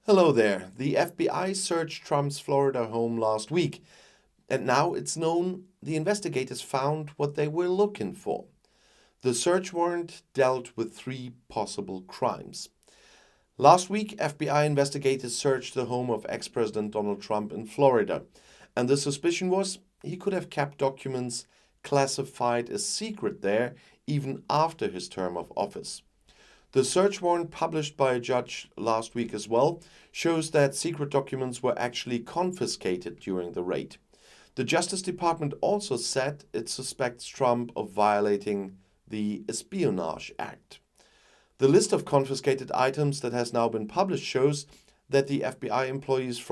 Hello there. The FBI searched Trump's Florida home last week, and now it's known the investigators found what they were looking for. The search warrant dealt with three possible crimes. Last week, FBI investigators searched the home of ex-President Donald Trump in Florida, and the suspicion was he could have kept documents classified as secret there even after his term of office. The search warrant published by a judge last week as well shows that secret documents were actually confiscated during the raid. The Justice Department also said it suspects Trump of violating the Espionage Act. The list of confiscated items that has now been published shows that the FBI employees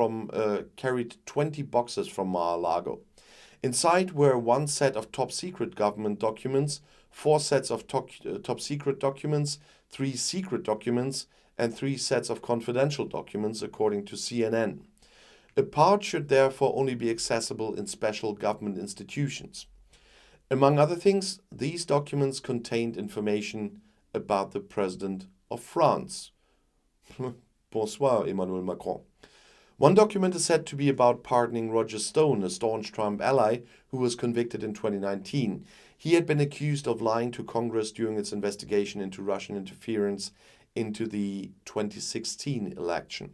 carried 20 boxes from Mar-a-Lago. Inside were one set of top secret government documents, four sets of top secret documents, three secret documents, and three sets of confidential documents, according to CNN. A part should therefore only be accessible in special government institutions. Among other things, these documents contained information about the President of France. Bonsoir, Emmanuel Macron. One document is said to be about pardoning Roger Stone, a staunch Trump ally who was convicted in 2019. He had been accused of lying to Congress during its investigation into Russian interference into the 2016 election.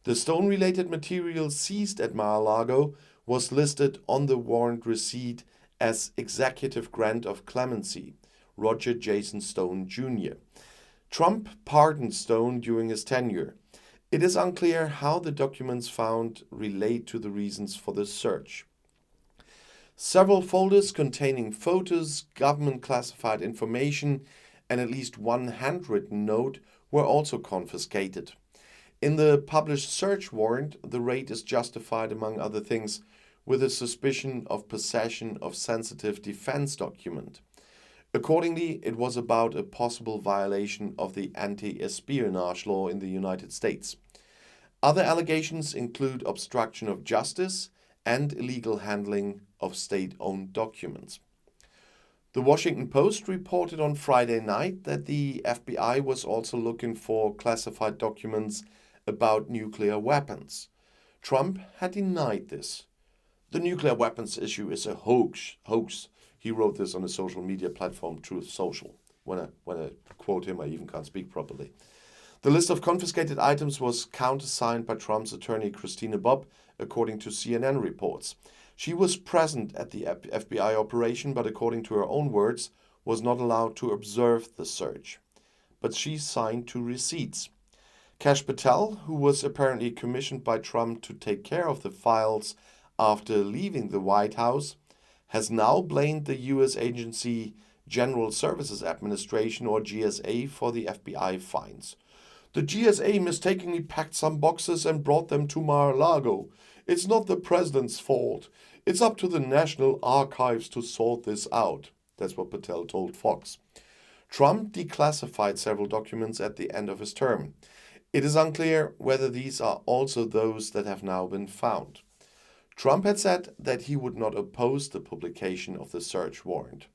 The Stone-related material seized at Mar-a-Lago was listed on the warrant receipt as Executive Grant of Clemency, Roger Jason Stone Jr. Trump pardoned Stone during his tenure. It is unclear how the documents found relate to the reasons for the search. Several folders containing photos, government classified information, and at least one handwritten note were also confiscated. In the published search warrant, the raid is justified, among other things, with a suspicion of possession of sensitive defense document. Accordingly, it was about a possible violation of the anti-espionage law in the United States. Other allegations include obstruction of justice and illegal handling of state-owned documents. The Washington Post reported on Friday night that the FBI was also looking for classified documents about nuclear weapons. Trump had denied this. The nuclear weapons issue is a hoax. He wrote this on a social media platform, Truth Social. When I quote him, I even can't speak properly. The list of confiscated items was countersigned by Trump's attorney Christina Bobb, according to CNN reports. She was present at the FBI operation, but according to her own words, was not allowed to observe the search. But she signed two receipts. Kash Patel, who was apparently commissioned by Trump to take care of the files after leaving the White House, has now blamed the U.S. agency General Services Administration, or GSA, for the FBI fines. The GSA mistakenly packed some boxes and brought them to Mar-a-Lago. It's not the president's fault. It's up to the National Archives to sort this out. That's what Patel told Fox. Trump declassified several documents at the end of his term. It is unclear whether these are also those that have now been found. Trump had said that he would not oppose the publication of the search warrant.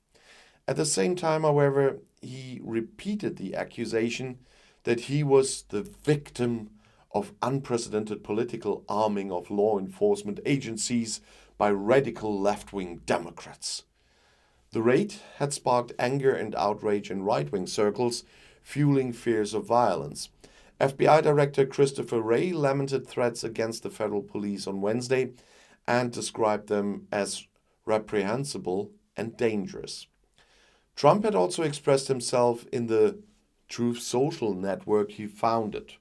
At the same time, however, he repeated the accusation that he was the victim of unprecedented political arming of law enforcement agencies by radical left-wing Democrats. The raid had sparked anger and outrage in right-wing circles, fueling fears of violence. FBI Director Christopher Wray lamented threats against the federal police on Wednesday and described them as reprehensible and dangerous. Trump had also expressed himself in the Truth Social network he founded.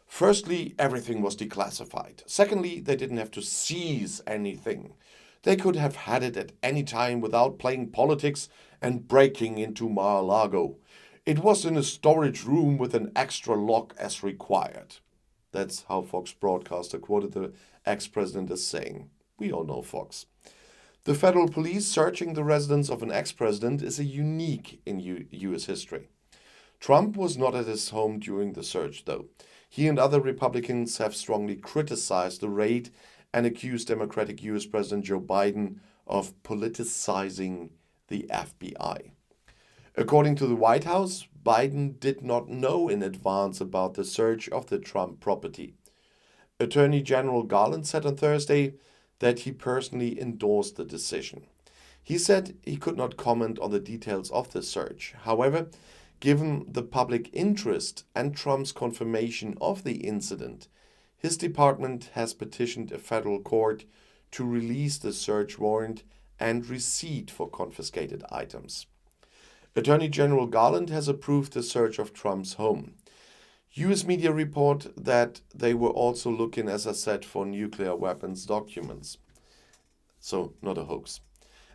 Firstly, everything was declassified. Secondly, they didn't have to seize anything. They could have had it at any time without playing politics and breaking into Mar-a-Lago. It was in a storage room with an extra lock as required. That's how Fox broadcaster quoted the ex-president as saying. We all know Fox. The federal police searching the residence of an ex-president is a unique in U.S. history. Trump was not at his home during the search, though. He and other Republicans have strongly criticized the raid and accused Democratic U.S. President Joe Biden of politicizing the FBI. According to the White House, Biden did not know in advance about the search of the Trump property. Attorney General Garland said on Thursday that he personally endorsed the decision. He said he could not comment on the details of the search. However, given the public interest and Trump's confirmation of the incident, his department has petitioned a federal court to release the search warrant and receipt for confiscated items. Attorney General Garland has approved the search of Trump's home. US media report that they were also looking, as I said, for nuclear weapons documents. So, not a hoax.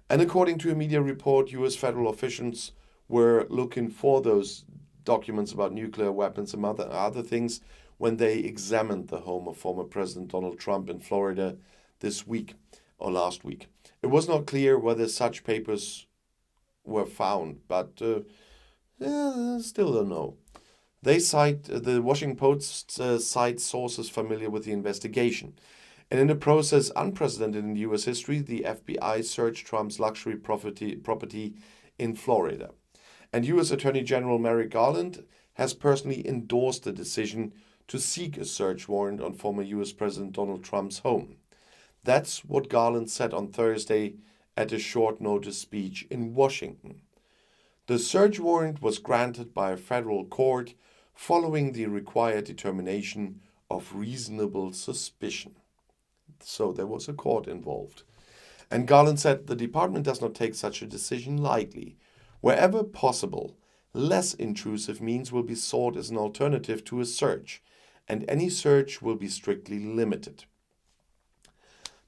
And according to a media report, US federal officials were looking for those documents about nuclear weapons and other things when they examined the home of former President Donald Trump in Florida this week or last week. It was not clear whether such papers were found, but still don't know. They cite the Washington Post cites sources familiar with the investigation. And in a process unprecedented in US history, the FBI searched Trump's luxury property in Florida. And US Attorney General Merrick Garland has personally endorsed the decision to seek a search warrant on former US President Donald Trump's home. That's what Garland said on Thursday at a short notice speech in Washington. The search warrant was granted by a federal court following the required determination of reasonable suspicion. So there was a court involved. And Garland said the department does not take such a decision lightly. Wherever possible, less intrusive means will be sought as an alternative to a search, and any search will be strictly limited.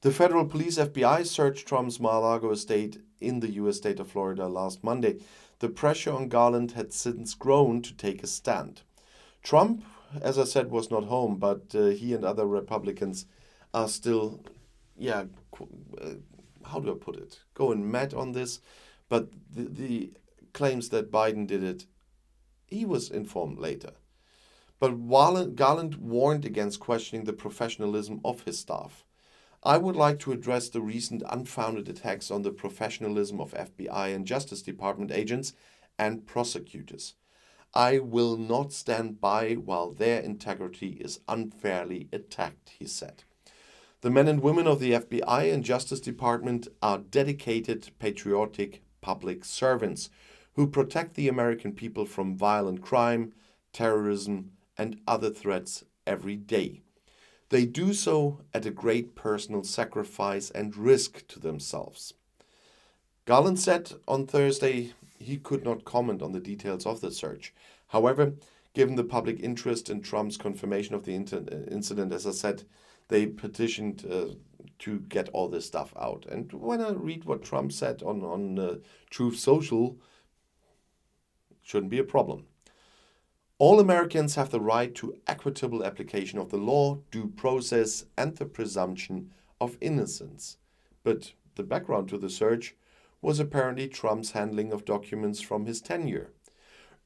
The federal police FBI searched Trump's Mar-a-Lago estate in the U.S. state of Florida last Monday. The pressure on Garland had since grown to take a stand. Trump, as I said, was not home, but he and other Republicans are still, how do I put it, going mad on this. But the claims that Biden did it, he was informed later. But Garland warned against questioning the professionalism of his staff. I would like to address the recent unfounded attacks on the professionalism of FBI and Justice Department agents and prosecutors. I will not stand by while their integrity is unfairly attacked, he said. The men and women of the FBI and Justice Department are dedicated, patriotic public servants who protect the American people from violent crime, terrorism, and other threats every day. They do so at a great personal sacrifice and risk to themselves. Garland said on Thursday he could not comment on the details of the search. However, given the public interest in Trump's confirmation of the incident, as I said, they petitioned to get all this stuff out. And when I read what Trump said on Truth Social, shouldn't be a problem. All Americans have the right to equitable application of the law, due process, and the presumption of innocence. But the background to the search was apparently Trump's handling of documents from his tenure.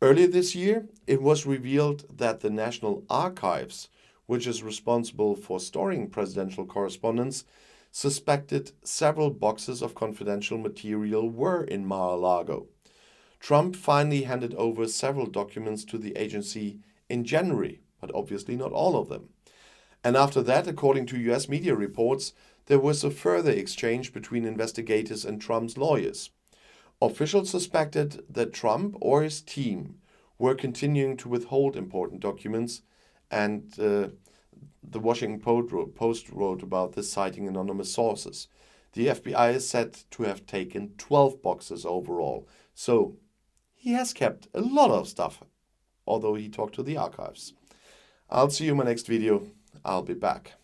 Earlier this year, it was revealed that the National Archives, which is responsible for storing presidential correspondence, suspected several boxes of confidential material were in Mar-a-Lago. Trump finally handed over several documents to the agency in January, but obviously not all of them. And after that, according to US media reports, there was a further exchange between investigators and Trump's lawyers. Officials suspected that Trump or his team were continuing to withhold important documents, and the Washington Post wrote about this, citing anonymous sources. The FBI is said to have taken 12 boxes overall. So he has kept a lot of stuff, although he talked to the archives. I'll see you in my next video. I'll be back.